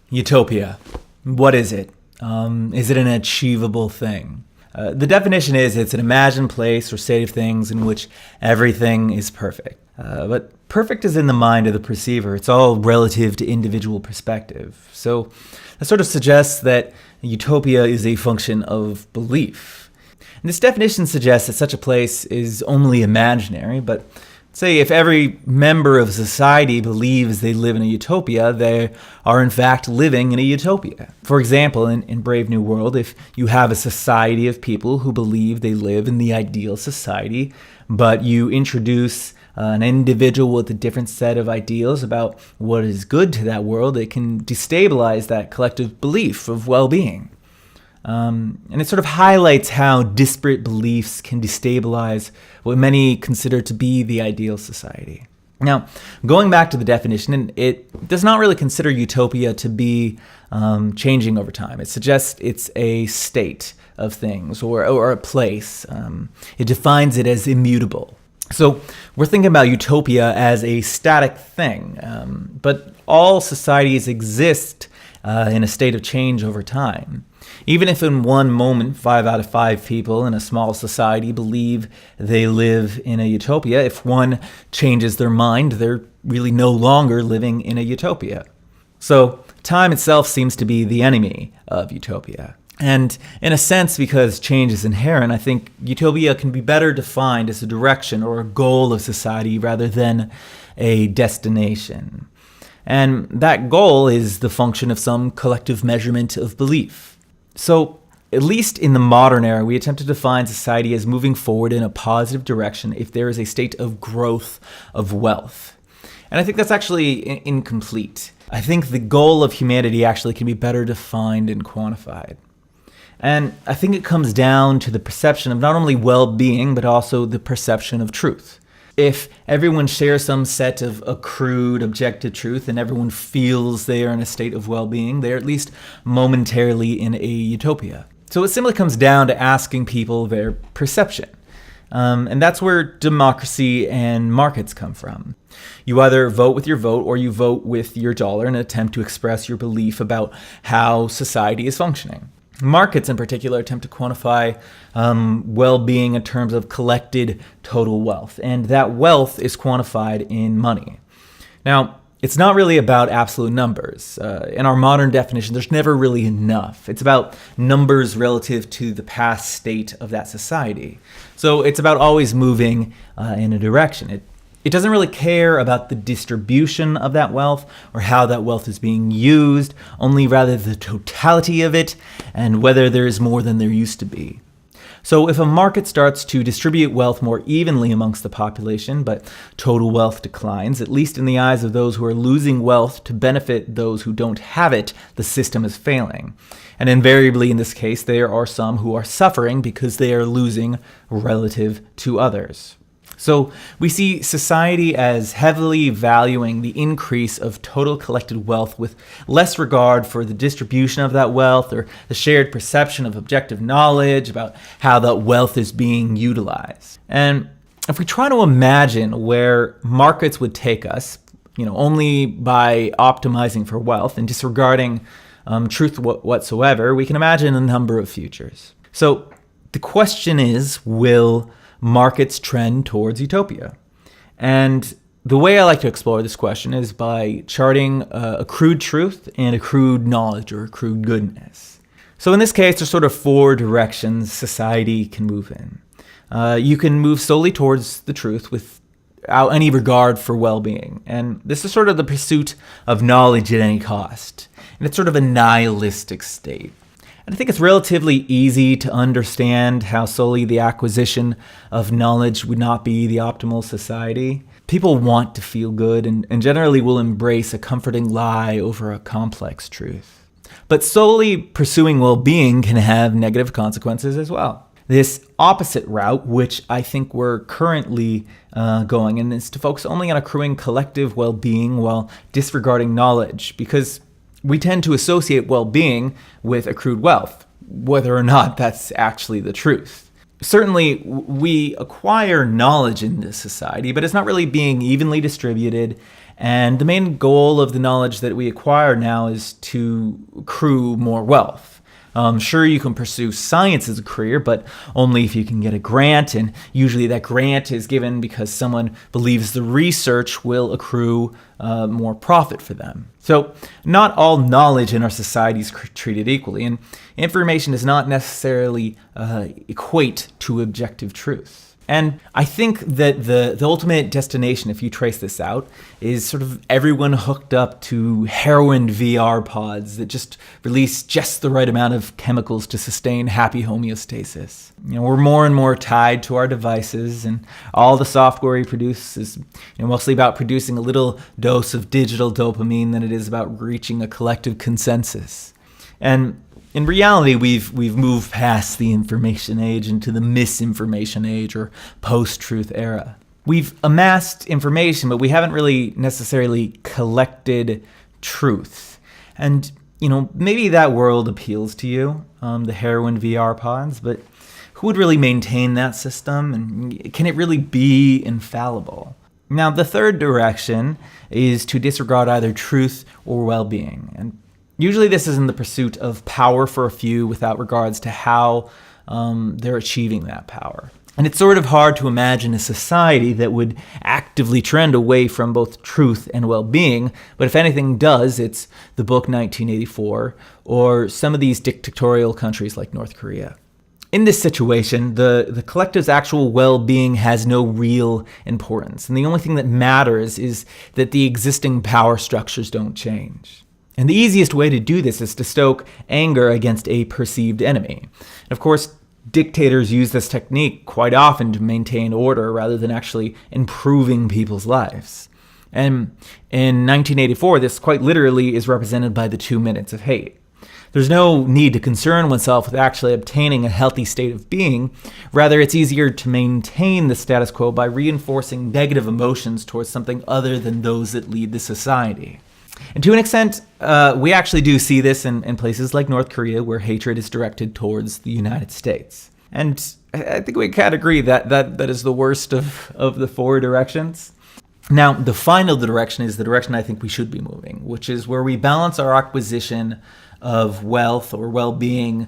Utopia. What is it? Is it an achievable thing? The definition is it's an imagined place or state of things in which everything is perfect. But perfect is in the mind of the perceiver. It's all relative to individual perspective. So that sort of suggests that utopia is a function of belief. And this definition suggests that such a place is only imaginary, but say if every member of society believes they live in a utopia, they are in fact living in a utopia. For example, in Brave New World, if you have a society of people who believe they live in the ideal society, but you introduce an individual with a different set of ideals about what is good to that world, it can destabilize that collective belief of well-being. And it sort of highlights how disparate beliefs can destabilize what many consider to be the ideal society. Now, going back to the definition, it does not really consider utopia to be changing over time. It suggests it's a state of things or a place. It defines it as immutable. So we're thinking about utopia as a static thing, but all societies exist in a state of change over time. Even if in one moment 5 out of 5 people in a small society believe they live in a utopia, if one changes their mind, they're really no longer living in a utopia. So time itself seems to be the enemy of utopia. And in a sense, because change is inherent, I think utopia can be better defined as a direction or a goal of society rather than a destination. And that goal is the function of some collective measurement of belief. So, at least in the modern era, we attempt to define society as moving forward in a positive direction if there is a state of growth of wealth. And I think that's actually incomplete. I think the goal of humanity actually can be better defined and quantified. And I think it comes down to the perception of not only well-being, but also the perception of truth. If everyone shares some set of accrued objective truth and everyone feels they are in a state of well-being, they're at least momentarily in a utopia. So it simply comes down to asking people their perception. And that's where democracy and markets come from. You either vote with your vote or you vote with your dollar in an attempt to express your belief about how society is functioning. Markets in particular attempt to quantify well-being in terms of collected total wealth, and that wealth is quantified in money. Now, it's not really about absolute numbers. In our modern definition, there's never really enough. It's about numbers relative to the past state of that society. So it's about always moving in a direction. It doesn't really care about the distribution of that wealth or how that wealth is being used, only rather the totality of it and whether there is more than there used to be. So if a market starts to distribute wealth more evenly amongst the population, but total wealth declines, at least in the eyes of those who are losing wealth to benefit those who don't have it, the system is failing. And invariably in this case, there are some who are suffering because they are losing relative to others. So we see society as heavily valuing the increase of total collected wealth with less regard for the distribution of that wealth or the shared perception of objective knowledge about how that wealth is being utilized. And if we try to imagine where markets would take us, only by optimizing for wealth and disregarding truth whatsoever, we can imagine a number of futures. So the question is, will markets trend towards utopia? And the way I like to explore this question is by charting accrued truth and accrued knowledge or accrued goodness. So in this case, there's sort of 4 directions society can move in. You can move solely towards the truth without any regard for well-being. And this is sort of the pursuit of knowledge at any cost. And it's sort of a nihilistic state. And I think it's relatively easy to understand how solely the acquisition of knowledge would not be the optimal society. People want to feel good and generally will embrace a comforting lie over a complex truth. But solely pursuing well-being can have negative consequences as well. This opposite route, which I think we're currently going in, is to focus only on accruing collective well-being while disregarding knowledge, because we tend to associate well-being with accrued wealth, whether or not that's actually the truth. Certainly, we acquire knowledge in this society, but it's not really being evenly distributed, And the main goal of the knowledge that we acquire now is to accrue more wealth. Sure, you can pursue science as a career, but only if you can get a grant, and usually that grant is given because someone believes the research will accrue more profit for them. So not all knowledge in our society is treated equally, and information does not necessarily equate to objective truth. And I think that the ultimate destination, if you trace this out, is sort of everyone hooked up to heroin VR pods that just release just the right amount of chemicals to sustain happy homeostasis. We're more and more tied to our devices, and all the software we produce is mostly about producing a little dose of digital dopamine than it is about reaching a collective consensus. And in reality, we've moved past the information age into the misinformation age, or post-truth era. We've amassed information, but we haven't really necessarily collected truth. And, maybe that world appeals to you, the heroin VR pods, but who would really maintain that system? And can it really be infallible? Now, the third direction is to disregard either truth or well-being. And usually this is in the pursuit of power for a few without regards to how they're achieving that power. And it's sort of hard to imagine a society that would actively trend away from both truth and well-being, but if anything does, it's the book 1984 or some of these dictatorial countries like North Korea. In this situation, the collective's actual well-being has no real importance, and the only thing that matters is that the existing power structures don't change. And the easiest way to do this is to stoke anger against a perceived enemy. And of course, dictators use this technique quite often to maintain order rather than actually improving people's lives. And in 1984, this quite literally is represented by the 2 minutes of hate. There's no need to concern oneself with actually obtaining a healthy state of being. Rather, it's easier to maintain the status quo by reinforcing negative emotions towards something other than those that lead the society. And to an extent, we actually do see this in places like North Korea, where hatred is directed towards the United States. And I think we can agree that is the worst of the four directions. Now, the final direction is the direction I think we should be moving, which is where we balance our acquisition of wealth or well-being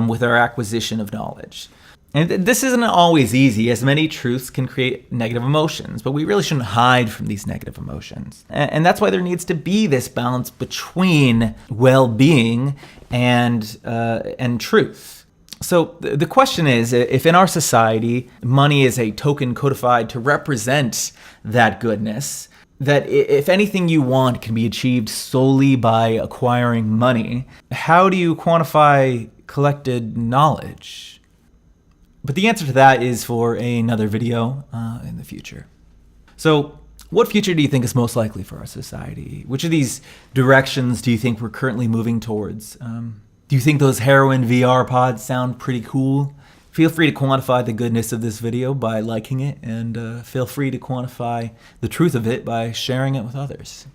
with our acquisition of knowledge. And this isn't always easy, as many truths can create negative emotions, but we really shouldn't hide from these negative emotions. And that's why there needs to be this balance between well-being and truth. So the question is, if in our society, money is a token codified to represent that goodness, that if anything you want can be achieved solely by acquiring money, how do you quantify collected knowledge? But the answer to that is for another video in the future. So what future do you think is most likely for our society? Which of these directions do you think we're currently moving towards? Do you think those heroin VR pods sound pretty cool? Feel free to quantify the goodness of this video by liking it, and feel free to quantify the truth of it by sharing it with others.